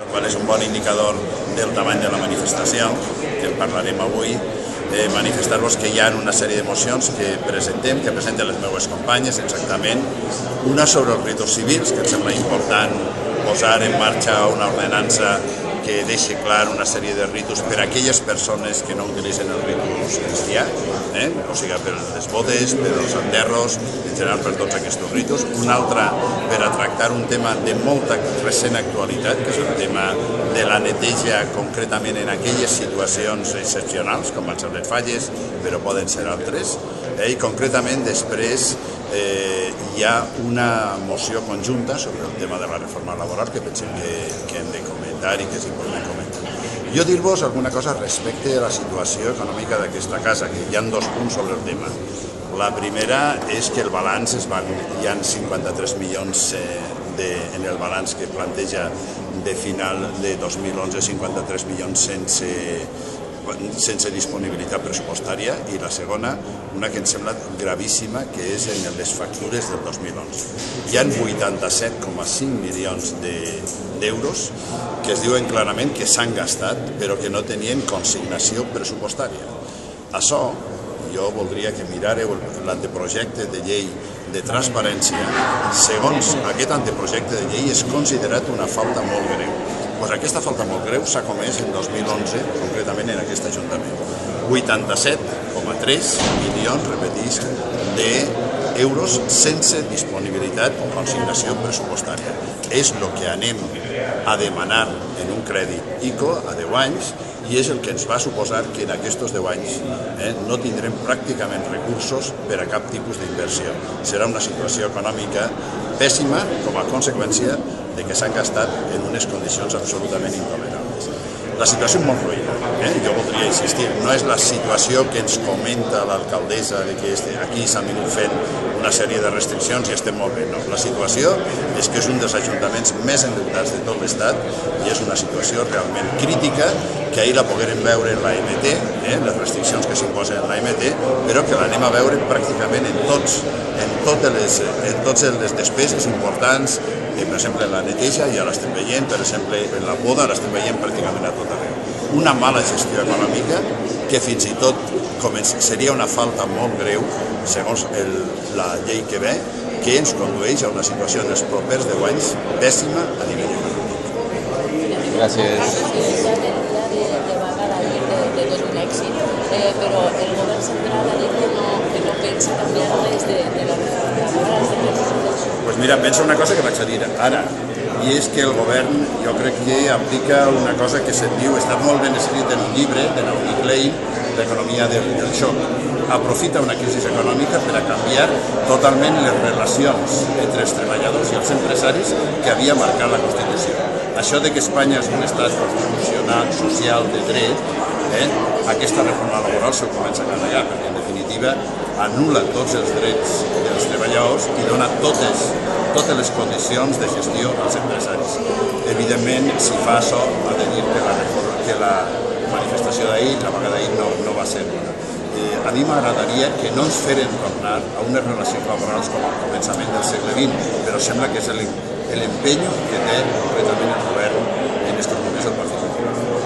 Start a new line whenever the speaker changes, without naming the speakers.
Qual és un bon indicador del tamany de la manifestació, que en parlarem avui. Manifestar-vos que hi ha una sèrie de mocions que presenten les meves companyes, exactament. Una sobre els ritus civils, que em sembla important posar en marxa una ordenança que deixi clar una sèrie de ritus per a aquelles persones que no utilitzen el ritus cristià, o sigui, per les bodes, per els enterros, en general per tots aquests ritus. Una altra per a tractar un tema de molta recent actualitat, que és el tema de la neteja, concretament en aquelles situacions excepcionals, com van ser les falles, però poden ser altres. I concretament després hi ha una moció conjunta sobre el tema de la reforma laboral que pensem que hem de comentar i que és important comentar. Jo dir-vos alguna cosa respecte a la situació econòmica d'aquesta casa, que hi ha dos punts sobre el tema. La primera és que el balanç hi ha 53 milions en el balanç que planteja de final de 2011, 53 milions sense disponibilitat pressupostària, i la segona, una que em sembla gravíssima, que és en les factures del 2011. Hi ha 87,5 milions d'euros que es diuen clarament que s'han gastat, però que no tenien consignació pressupostària. Això, jo voldria que mirareu l'anteprojecte de llei de transparència. Segons aquest anteprojecte de llei és considerat una falta molt greu. Aquesta falta molt greu s'ha comès en 2011, concretament en aquest Ajuntament. 87,3 milions, repetisc, d'euros sense disponibilitat o consignació pressupostària. És el que anem a demanar en un crèdit ICO a 10 anys i és el que ens va suposar que en aquests 10 anys no tindrem pràcticament recursos per a cap tipus d'inversió. Serà una situació econòmica pèssima com a conseqüència de que s'han gastat en unes condicions absolutament intolerables. La situació és molt ruïna, jo voldria insistir, no és la situació que ens comenta l'alcaldessa de que aquí s'han vingut fent una sèrie de restriccions i estem molt bé, no. La situació és que és un dels ajuntaments més endeutats de tot l'Estat i és una situació realment crítica que ahir la poguérem veure en l'AMT, les restriccions que s'imposen en l'AMT, però que l'anem a veure pràcticament en totes les despeses importants, per exemple en la neteja ja l'estem veient, per exemple en la poda l'estem veient pràcticament a tot arreu. Una mala gestió econòmica que fins i tot seria una falta molt greu, segons la llei que ve, que ens condueix a una situació en els propers 10 anys pèssima a nivell econòmic.
Gràcies.
De tot un èxit, però el govern central ha dit que no pensa canviar-les de la reforma laboral.
Doncs mira, pensa una cosa que vaig a dir ara, i és que el govern, jo crec que aplica una cosa que se'n diu, està molt ben escrit en un llibre de Naomi Klein, l'economia del xoc. Aprofita una crisi econòmica per a canviar totalment les relacions entre els treballadors i els empresaris que havia marcat la Constitució. Això de que Espanya és un estat constitucional, social, de dret, aquesta reforma laboral se'l comença a carregar, perquè en definitiva anul·la tots els drets dels treballadors i dona totes les condicions de gestió als empresaris. Evidentment, si fa això, ha de dir que la manifestació d'ahir, la vaga d'ahir, no va ser bona. A mi m'agradaria que no ens feren tornar a unes relacions laborals com al començament del segle XX, però sembla que és l'empenyo que té concretament el govern en aquests moments del Partit Popular.